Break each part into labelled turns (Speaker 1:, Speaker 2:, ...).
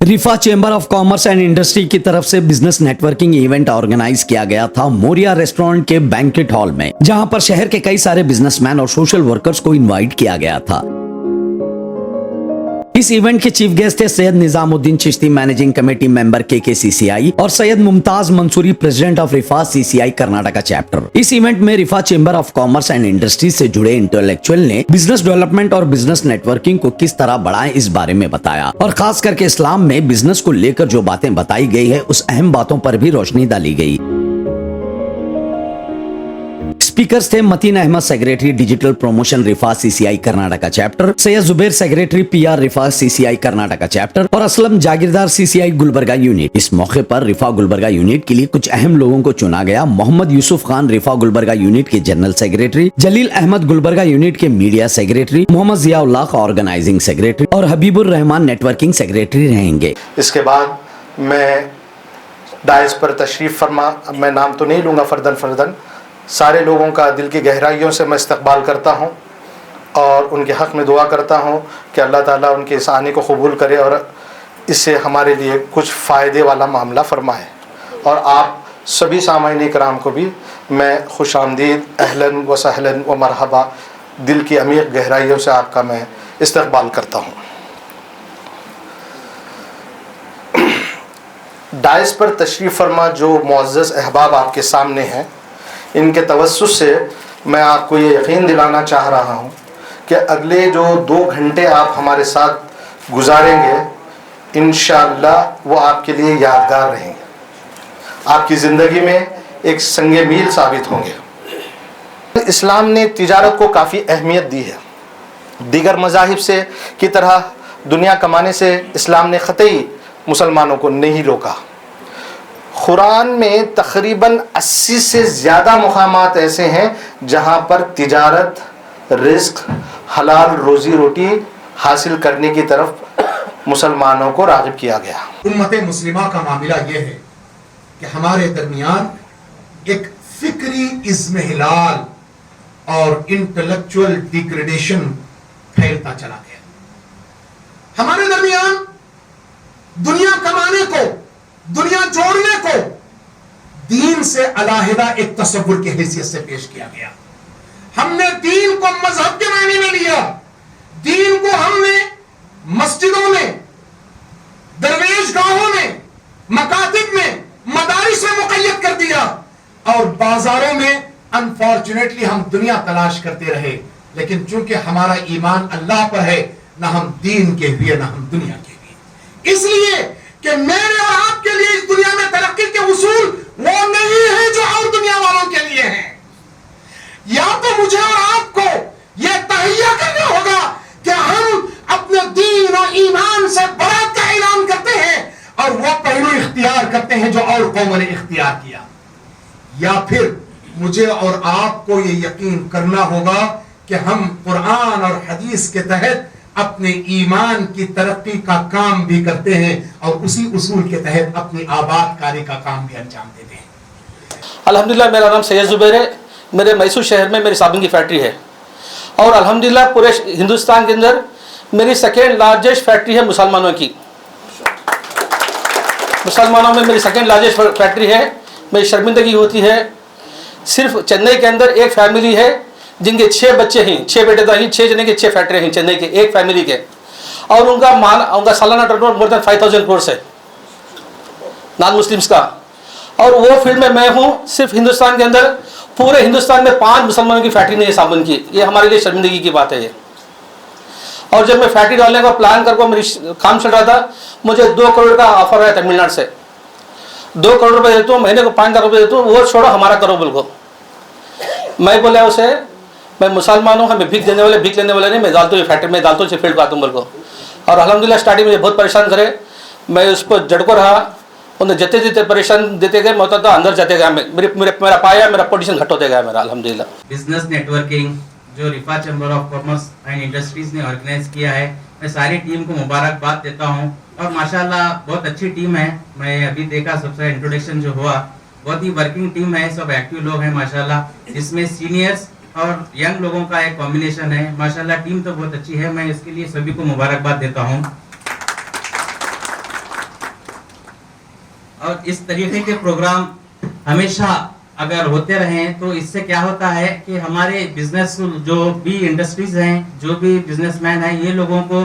Speaker 1: रिफा chamber of commerce and industry की तरफ से बिजनेस नेटवर्किंग इवेंट ऑर्गेनाइज किया गया था मोरिया रेस्टोरेंट के बैंकेट हॉल में, जहां पर शहर के कई सारे बिजनेसमैन और सोशल वर्कर्स को इनवाइट किया गया था। इस इवेंट के चीफ गेस्ट थे Syed Nizamuddin Chishti, managing committee member KKCCI, और Syed Mumtaz Mansoori, president of Rifah CCI Karnataka chapter. इस इवेंट में Rifah chamber of commerce and industry से जुड़े इंटेलेक्चुअल ने बिजनेस डेवलपमेंट और बिजनेस नेटवर्किंग को किस तरह बढ़ाएं इस बारे में बताया, और खास करके इस्लाम में बिजनेस को लेकर जो बातें बताई गई है उस अहम बातों पर भी रोशनी डाली गई। स्पीकर्स थे Mateen Ahmed, secretary digital promotion Rifah CCI Karnataka chapter, Syed Zubair, secretary PR Rifah CCI Karnataka chapter, और असलम जागीरदार CCI गुलबर्गा यूनिट। इस मौके पर रिफा गुलबर्गा यूनिट के लिए कुछ अहम लोगों को चुना गया। मोहम्मद यूसुफ खान रिफा गुलबर्गा यूनिट के general secretary, Jaleel Ahmed Gulbarga unit के media secretary, Mohammad Ziaullah organising secretary और हबीबुर रहमान नेटवर्किंग सेक्रेटरी रहेंगे।
Speaker 2: इसके बाद मैं डायस पर तशरीफ़ फरमा, मैं नाम तो नहीं लूँगा फर्दन सारे लोगों का दिल की गहराइयों से मैं इस्तकबाल करता हूँ और उनके हक़ में दुआ करता हूँ कि अल्लाह ताला उनके इस आने को कबूल करे और इससे हमारे लिए कुछ फ़ायदे वाला मामला फरमाए। और आप सभी सामाईन इकराम को भी मैं खुश आमदीद, अहलन व सहलन व मरहबा, दिल की अमीर गहराइयों से आपका मैं इस्तकबाल करता हूँ। डायस पर तशरीफ़ फरमा जो मुअज़्ज़ज़ अहबाब आपके सामने हैं, इनके तवस्सुस से मैं आपको ये यकीन दिलाना चाह रहा हूँ कि अगले जो 2 घंटे आप हमारे साथ गुजारेंगे इंशाअल्लाह वो आपके लिए यादगार रहेंगे, आपकी ज़िंदगी में एक संगे मील साबित होंगे। इस्लाम ने तिजारत को काफ़ी अहमियत दी है। दीगर मज़ाहिब से की तरह दुनिया कमाने से इस्लाम ने क़तई मुसलमानों को नहीं रोका। कुरान में तकरीबन 80 से ज़्यादा मुकामात ऐसे हैं जहाँ पर तिजारत, रिस्क, हलाल रोज़ी रोटी हासिल करने की तरफ मुसलमानों को राग़िब किया गया।
Speaker 3: उम्मत मुस्लिमा का मामला ये है कि हमारे दरमियान एक फिक्री इज़्मिहिलाल और इंटेलेक्चुअल डिग्रेडेशन फैलता चला गया। हमारे दरमियान दुनिया कमाने को, दुनिया जोड़ने को दीन से अलहदा एक तसव्वुर की हैसियत से पेश किया गया। हमने दीन को मजहब के मायने में लिया, दीन को हमने मस्जिदों में, दरवेश गाहों में, मकातिब में, मदारिस में मुक़य्यद कर दिया और बाजारों में अनफॉर्चुनेटली हम दुनिया तलाश करते रहे। लेकिन चूंकि हमारा ईमान अल्लाह पर है, ना हम दीन के हुए ना हम दुनिया के हुए। इसलिए कि मेरे और आपके लिए इस दुनिया में तरक्की के उसूल वो नहीं है जो और दुनिया वालों के लिए हैं। या तो मुझे और आपको यह तहैया करना होगा कि हम अपने दीन और ईमान से बरात का ऐलान करते हैं और वो पहलू इख्तियार करते हैं जो और कौमों ने इख्तियार किया, या फिर मुझे और आपको ये यकीन करना होगा कि हम कुरान और हदीस के तहत अपने ईमान की तरक्की का काम भी करते हैं और उसी उसूल के तहत अपनी आबादकारी का काम भी अंजाम देते हैं।
Speaker 4: अल्हम्दुलिल्लाह, मेरा नाम सैयद जुबैर है। मेरे मैसूर शहर में मेरी साबुन की फैक्ट्री है और अल्हम्दुलिल्लाह पूरे हिंदुस्तान के अंदर मेरी सेकेंड लार्जेस्ट फैक्ट्री है मुसलमानों की। मुसलमानों में मेरी सेकेंड लार्जेस्ट फैक्ट्री है। मेरी शर्मिंदगी होती है, सिर्फ चेन्नई के अंदर एक फैमिली है जिनके 6 बच्चे हैं, 6 बेटे तो हैं, 6 जने के 6 फैक्ट्री हैं चेन्नई के एक फैमिली के, और उनका सालाना टर्नओवर मोर देन 5000 करोड़ है नॉन मुस्लिम्स का। और वो फील्ड में मैं हूँ। सिर्फ हिंदुस्तान के अंदर, पूरे हिंदुस्तान में 5 मुसलमानों की फैक्ट्री नहीं है साबुन की। ये हमारे लिए शर्मिंदगी की बात है ये। और जब मैं फैक्ट्री डालने का प्लान करके मेरी काम चल रहा था, मुझे 2 करोड़ का ऑफर आया तमिलनाडु से। 2 करोड़ रुपये देता हूँ, महीने को 5 लाख रुपये देता हूँ, वो छोड़ो हमारा करो बोल को। मैं बोला उसे, मैं मुसलमान हूँ, हमें भीख देने वाले, भीख लेने वाले नहीं, मैं डालता हूँ फैक्ट्री में, डालता हूँ फील्ड को आता हूँ बोल को। और अल्हम्दुलिल्लाह स्टार्टिंग में बहुत परेशान करे, मैं उसको जड़को रहा, उन्हें जितने जितने परेशान देते गए, मैं होता था अंदर जाते गया, मेरा पाया, मेरा पोजीशन घट होते गया मेरा अल्हम्दुलिल्लाह।
Speaker 5: बिजनेस नेटवर्किंग जो Rifah chamber of commerce and industries ने ऑर्गेनाइज किया है, मैं सारी टीम को मुबारकबाद देता हूँ और माशाल्लाह बहुत अच्छी टीम है। मैं अभी देखा सबसे इंट्रोडक्शन जो हुआ, बहुत ही वर्किंग टीम है, सब एक्टिव लोग हैं माशाल्लाह, जिसमें सीनियर्स और यंग लोगों का एक कॉम्बिनेशन है। माशाल्लाह टीम तो बहुत अच्छी है, मैं इसके लिए सभी को मुबारकबाद देता हूँ। اور اس طریقے کے پروگرام ہمیشہ اگر ہوتے رہیں تو اس سے کیا ہوتا ہے کہ ہمارے بزنس جو بھی انڈسٹریز ہیں, جو بھی بزنس مین ہیں, یہ لوگوں کو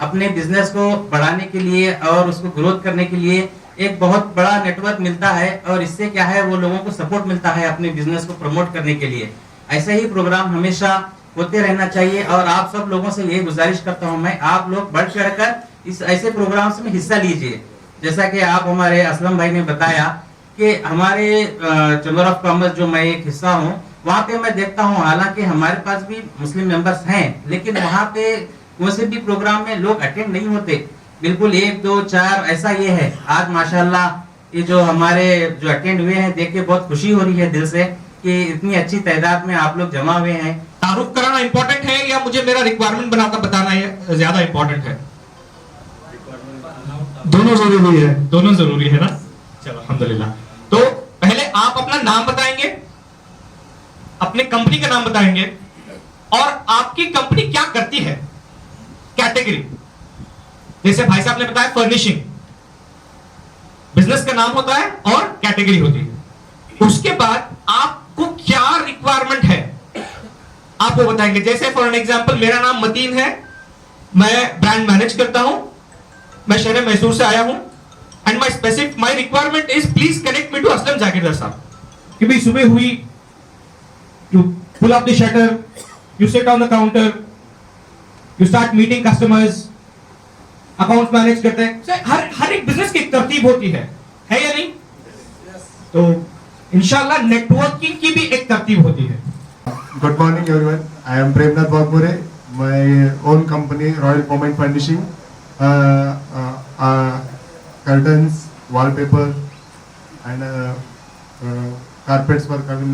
Speaker 5: اپنے بزنس کو بڑھانے کے لیے اور اس کو گروتھ کرنے کے لیے ایک بہت بڑا نیٹ ورک ملتا ہے, اور اس سے کیا ہے وہ لوگوں کو سپورٹ ملتا ہے اپنے بزنس کو پروموٹ کرنے کے لیے. ایسے ہی پروگرام ہمیشہ ہوتے رہنا چاہیے, اور آپ سب لوگوں سے یہ گزارش کرتا ہوں میں, آپ لوگ بڑھ چڑھ کر اس ایسے پروگرامس میں حصہ لیجئے. جیسا کہ آپ ہمارے اسلم بھائی نے بتایا کہ ہمارے چیمبر آف کامرس جو میں ایک حصہ ہوں, وہاں پہ میں دیکھتا ہوں حالانکہ ہمارے پاس بھی مسلم ممبرس ہیں, لیکن وہاں پہ کسی بھی پروگرام میں لوگ اٹینڈ نہیں ہوتے, بالکل 1 2 4 ایسا یہ ہے. آج ماشاءاللہ یہ جو ہمارے جو اٹینڈ ہوئے ہیں دیکھ کے بہت خوشی ہو رہی ہے دل سے کہ اتنی اچھی تعداد میں آپ لوگ جمع ہوئے ہیں.
Speaker 3: تعارف کرانا امپورٹنٹ ہے یا مجھے میرا ریکوائرمنٹ بنا کر بتانا یہ زیادہ امپورٹنٹ ہے؟ دونوں ضروری ہے. دونوں ضروری ہے نا. چلو الحمدللہ. تو پہلے آپ اپنا نام بتائیں گے, اپنے کمپنی کا نام بتائیں گے, اور آپ کی کمپنی کیا کرتی ہے, کیٹیگری. جیسے بھائی صاحب نے بتایا فرنیشنگ, بزنس کا نام ہوتا ہے اور کیٹیگری ہوتی ہے. اس کے بعد آپ کو کیا ریکوائرمنٹ ہے آپ کو بتائیں گے. جیسے فار این ایگزامپل میرا نام متین ہے, میں برانڈ مینج کرتا ہوں, میں شہر میسور سے آیا ہوں, and my requirement is please connect me to Aslam Jagirdar sahab. کہ بھائی صبح ہوئی, you pull up the shutter, you sit on the counter, you start meeting customers, account manage کرتے ہیں. ہر ایک بزنس کی ایک ترتیب ہوتی ہے یا نہیں؟ تو انشاءاللہ نیٹ ورکنگ کی بھی ایک ترتیب ہوتی ہے.
Speaker 6: Good morning everyone. I am Premnath Bagmore. My own company Royal Moment Furnishing, curtains, wallpaper and carpets work I will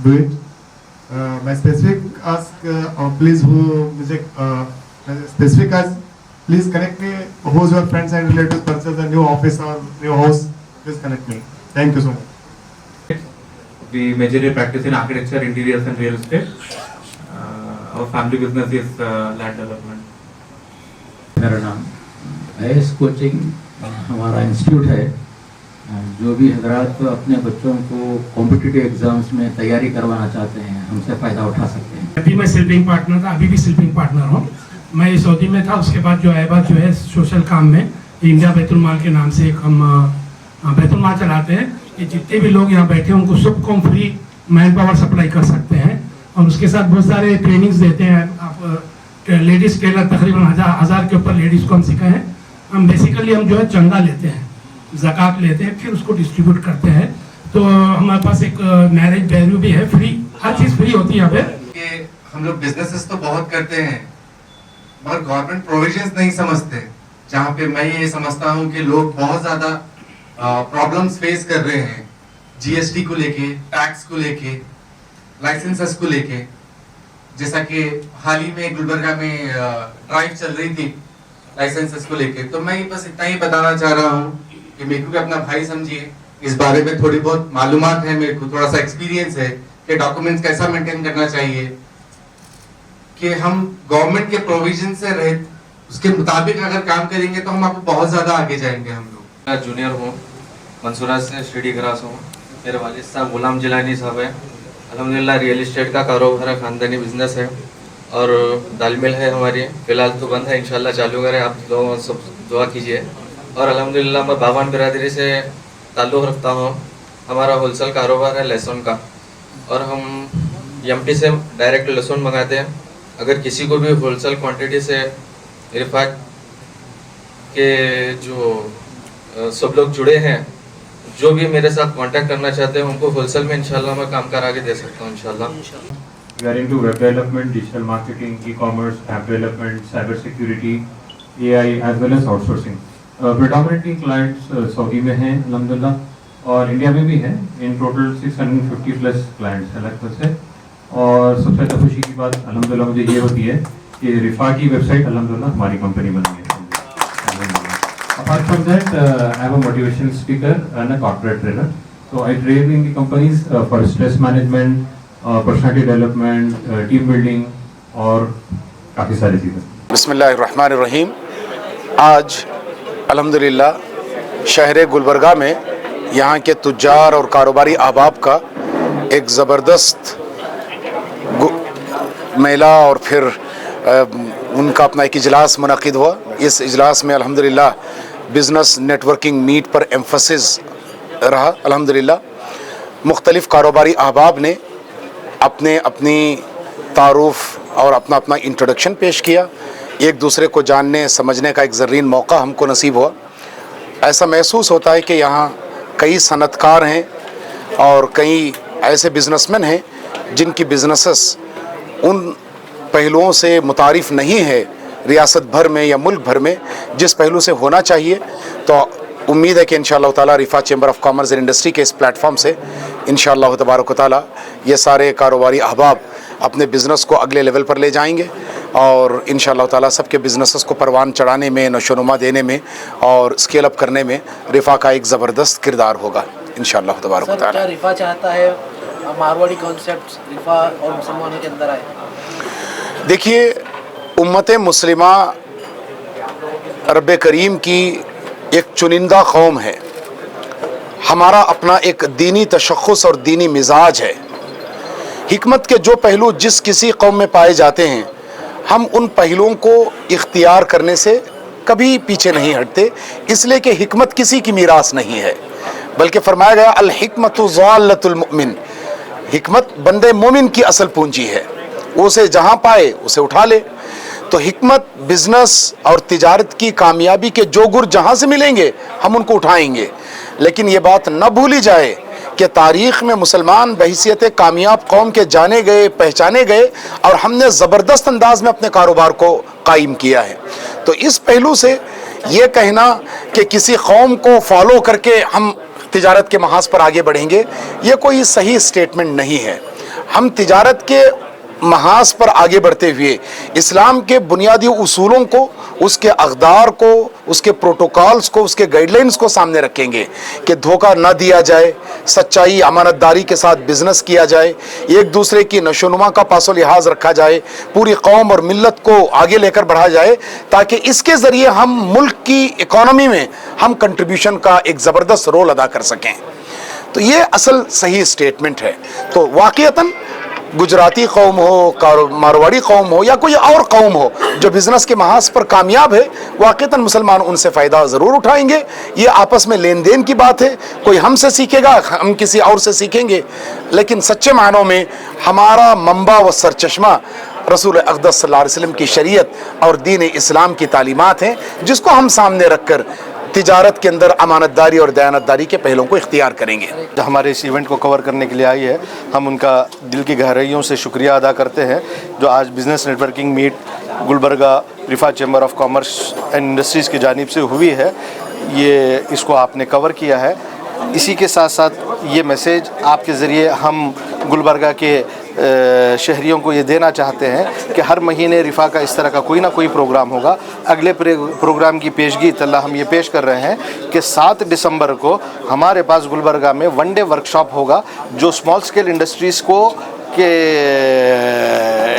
Speaker 6: do it. My specific ask please specific ask please connect me who's your friends and relatives purchase a new office or new house, please connect me. Thank you so much.
Speaker 7: We majorly practice in architecture, interiors and real estate. Our family business is land development.
Speaker 8: मेरा नाम AS coaching हमारा institute है. जो भी हजरात अपने बच्चों को कॉम्पिटिटिव एग्जाम्स में तैयारी करवाना चाहते हैं हमसे फ़ायदा उठा सकते हैं.
Speaker 9: अभी मैं स्लीपिंग पार्टनर था, अभी भी स्लीपिंग पार्टनर हूँ. मैं सऊदी में था, उसके बाद जो आया जो है सोशल काम में इंडिया बैतुल माल के नाम से एक हम बैतुल माल चलाते हैं. कि जितने भी लोग यहाँ बैठे हैं उनको सबको हम फ्री मैन पावर सप्लाई कर सकते हैं, और उसके साथ बहुत सारे ट्रेनिंग्स देते हैं. आप लेडीज़ टेलर तकरीबन 1000 के ऊपर लेडीज़ को हम सिखाए हैं. हम बेसिकली हम जो है चंदा लेते हैं, ज़कात लेते हैं, फिर उसको डिस्ट्रीब्यूट करते हैं. तो हमारे पास एक मैरिज वैल्यू भी है, फ्री, हर चीज़ फ्री होती है यहाँ पे.
Speaker 10: कि हम लोग बिजनेसेस तो बहुत करते हैं मगर गवर्नमेंट प्रोविजंस नहीं समझते, जहाँ पे मैं ये समझता हूँ कि लोग बहुत ज़्यादा प्रॉब्लम्स फेस कर रहे हैं. जीएसटी को लेके, टैक्स को लेके, लाइसेंसेस को लेके. जैसा कि हाल ही में गुलबर्गा में ड्राइव चल रही थी लाइसेंसेस को लेके, तो मैं बस इतना ही बताना चाह रहा हूँ कि मेरे को भी अपना भाई समझिए, इस बारे में थोड़ी बहुत मालूमात है, मेरे को थोड़ा सा एक्सपीरियंस है कि डॉक्यूमेंट्स कैसा मेंटेन करना चाहिए, कि हम गवर्नमेंट के प्रोविजन से रहे उसके मुताबिक अगर काम करेंगे तो हम आपको बहुत ज़्यादा आगे जाएंगे. हम लोग
Speaker 7: जूनियर हूँ, मंसूरा से स्टडी क्लास हूँ. मेरे वालिद साहब गुलाम जिलानी साहब है. अल्हम्दुलिल्लाह रियल एस्टेट का कारोबार है, ख़ानदानी बिजनेस है, और दाल मिल है हमारी. फ़िलहाल तो बंद है, इंशाल्लाह चालू करें. आप लोग सब दुआ कीजिए. और अल्हम्दुलिल्लाह मैं बावन बिरादरी से ताल्लुक़ रखता हूँ. हमारा होलसेल कारोबार है लहसुन का, और हम एमपी से डायरेक्ट लहसुन मंगाते हैं. अगर किसी को भी होलसेल क्वांटिटी से रिफाक के जो सब लोग जुड़े हैं, जो भी मेरे साथ कांटेक्ट करना चाहते हैं, उनको होलसेल में इंशाल्लाह मैं काम कर आगे दे सकता हूँ इंशाल्लाह. We are into web development, digital marketing, e-commerce, app development, cyber security, AI as well as outsourcing. Predominantly clients Saudi में हैं अल्हम्दुलिल्लाह, और इंडिया में भी हैं. In total 650 plus clients हैं लगभग से. और सबसे ज़्यादा खुशी की बात अल्हम्दुलिल्लाह मुझे ये होती है कि रिफा की वेबसाइट अल्हम्दुलिल्लाह हमारी कंपनी बन गई है. Apart from that, I am a motivational speaker and a corporate trainer. So I train in the companies for stress management, personality development, team building और काफ़ी सारी चीज़ें.
Speaker 2: बिस्मिल्लाहिर्रहमानिर्रहीम. आज अल्हम्दुलिल्लाह
Speaker 11: शहर गुलबर्गा में यहाँ के तुज्जार और कारोबारी अहबाब का एक ज़बरदस्त मेला और फिर उनका अपना एक इजलास मुनक़िद हुआ। इस इजलास में अल्हम्दुलिल्लाह बिज़नेस नेटवर्किंग मीट पर एम्फसिस रहा। अल्हम्दुलिल्लाह मुख्तलिफ़ कारोबारी अहबाब ने अपने अपनी तारुफ़ और अपना अपना इंट्रोडक्शन पेश किया। एक दूसरे को जानने समझने का एक ज़रीन मौका हमको नसीब हुआ। ऐसा महसूस होता है कि यहाँ कई सनतकार हैं और कई ऐसे बिज़नेसमैन हैं जिनकी बिज़नेसेस उन पहलुओं से मुतारिफ़ नहीं है रियासत भर में या मुल्क भर में जिस पहलू से होना चाहिए। तो उम्मीद है कि इंशाअल्लाह ताला Rifah chamber of commerce and industry के इस प्लेटफॉर्म से इंशाअल्लाह तबारक व तआला ये सारे कारोबारी अहबाब अपने बिज़नेस को अगले लेवल पर ले जाएंगे और इंशाअल्लाह ताला सबके बिज़नेसेस को परवान चढ़ाने में, नशोनुमा देने में और स्केल अप करने में रिफ़ा का एक ज़बरदस्त किरदार होगा इंशाअल्लाह तबारक व तआला।
Speaker 12: क्या रिफ़ा चाहता है मारवाड़ी कॉन्सेप्ट रिफ़ा और मुसलमानों के अंदर आए?
Speaker 11: देखिए, उम्मत मुस्लिमा रब करीम की एक चुनिंदा कौम है। हमारा अपना एक दीनी तशख़्ख़ुस और दीनी मिजाज है। हिकमत के जो पहलू जिस किसी कौम में पाए जाते हैं, हम उन पहलुओं को इख्तियार करने से कभी पीछे नहीं हटते, इसलिए कि हिकमत किसी की मीरास नहीं है, बल्कि फरमाया गया अल हिकमतु ज़ाल्लतुल मुमिन, हिकमत बंदे मोमिन की असल पूंजी है, वो उसे जहाँ पाए उसे उठा ले। तो हिकमत बिजनेस और तिजारत की कामयाबी के जो गुर जहाँ से मिलेंगे हम उनको उठाएंगे, लेकिन ये बात न भूली जाए कि तारीख़ में मुसलमान बहैसियत कामयाब कौम के जाने गए, पहचाने गए और हमने ज़बरदस्त अंदाज में अपने कारोबार को कायम किया है। तो इस पहलू से ये कहना कि किसी कौम को फॉलो करके हम तिजारत के महाज पर आगे बढ़ेंगे, ये कोई सही स्टेटमेंट नहीं है। हम तिजारत के महाज पर आगे बढ़ते हुए इस्लाम के बुनियादी उसूलों को, उसके अक़दार को, उसके प्रोटोकॉल्स को, उसके गाइडलाइंस को सामने रखेंगे कि धोखा न दिया जाए, सच्चाई अमानतदारी के साथ बिजनेस किया जाए, एक दूसरे की नशोनुमा का पासो लिहाज रखा जाए, पूरी कौम और मिल्लत को आगे लेकर बढ़ाया जाए, ताकि इसके ज़रिए हम मुल्क की इकॉनमी में हम कंट्रीब्यूशन का एक ज़बरदस्त रोल अदा कर सकें। तो ये असल सही स्टेटमेंट है। तो वाक़ईतन गुजराती कौम हो, मारवाड़ी कौम हो या कोई और कौम हो जो बिज़नेस के महाज पर कामयाब है, वाक़ईतन मुसलमान उनसे फ़ायदा ज़रूर उठाएंगे। ये आपस में लेन देन की बात है, कोई हमसे सीखेगा, हम किसी और से सीखेंगे, लेकिन सच्चे मानों में हमारा मंबा व सरचश्मा रसूल अक़दस सल्लल्लाहु अलैहि वसल्लम की शरीयत और दीन इस्लाम की तालीमात हैं, जिसको हम सामने रख कर तिजारत के अंदर अमानतदारी और दयानतदारी के पहलों को इख्तियार करेंगे।
Speaker 2: जो हमारे इस इवेंट को कवर करने के लिए आई है, हम उनका दिल की गहराइयों से शुक्रिया अदा करते हैं जो आज business networking meet Gulbarga Rifah chamber of commerce and industries की जानिब से हुई है। ये इसको आपने कवर किया है। इसी के साथ साथ ये मैसेज आपके ज़रिए हम गुलबर्गा के शहरियों को ये देना चाहते हैं कि हर महीने रिफ़ा का इस तरह का कोई ना कोई प्रोग्राम होगा। अगले प्रोग्राम की पेशगी तल्ला हम ये पेश कर रहे हैं कि 7 दिसंबर को हमारे पास गुलबर्गा में वन डे वर्कशॉप होगा जो स्मॉल स्केल इंडस्ट्रीज़ को के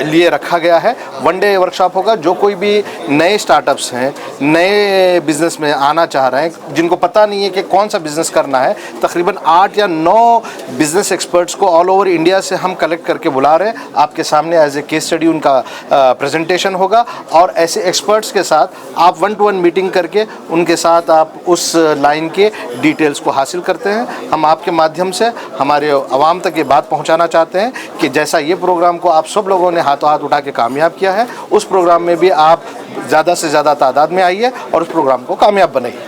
Speaker 2: लिए रखा गया है। वन डे वर्कशॉप होगा। जो कोई भी नए स्टार्टअप्स हैं, नए बिज़नेस में आना चाह रहे हैं, जिनको पता नहीं है कि कौन सा बिज़नेस करना है, तकरीबन 8 या 9 बिज़नेस एक्सपर्ट्स को ऑल ओवर इंडिया से हम कलेक्ट करके बुला रहे हैं। आपके सामने एज ए केस स्टडी उनका प्रेजेंटेशन होगा और ऐसे एक्सपर्ट्स के साथ आप 1-to-1 मीटिंग करके उनके साथ आप उस लाइन के डिटेल्स को हासिल करते हैं। हम आपके माध्यम से हमारे आवाम तक ये बात पहुँचाना चाहते हैं कि जैसा ये प्रोग्राम को आप सब लोगों ने हाथों हाथ उठा के कामयाब किया है, उस प्रोग्राम में भी आप ज़्यादा से ज़्यादा तादाद में आइए और उस प्रोग्राम को कामयाब बनाइए।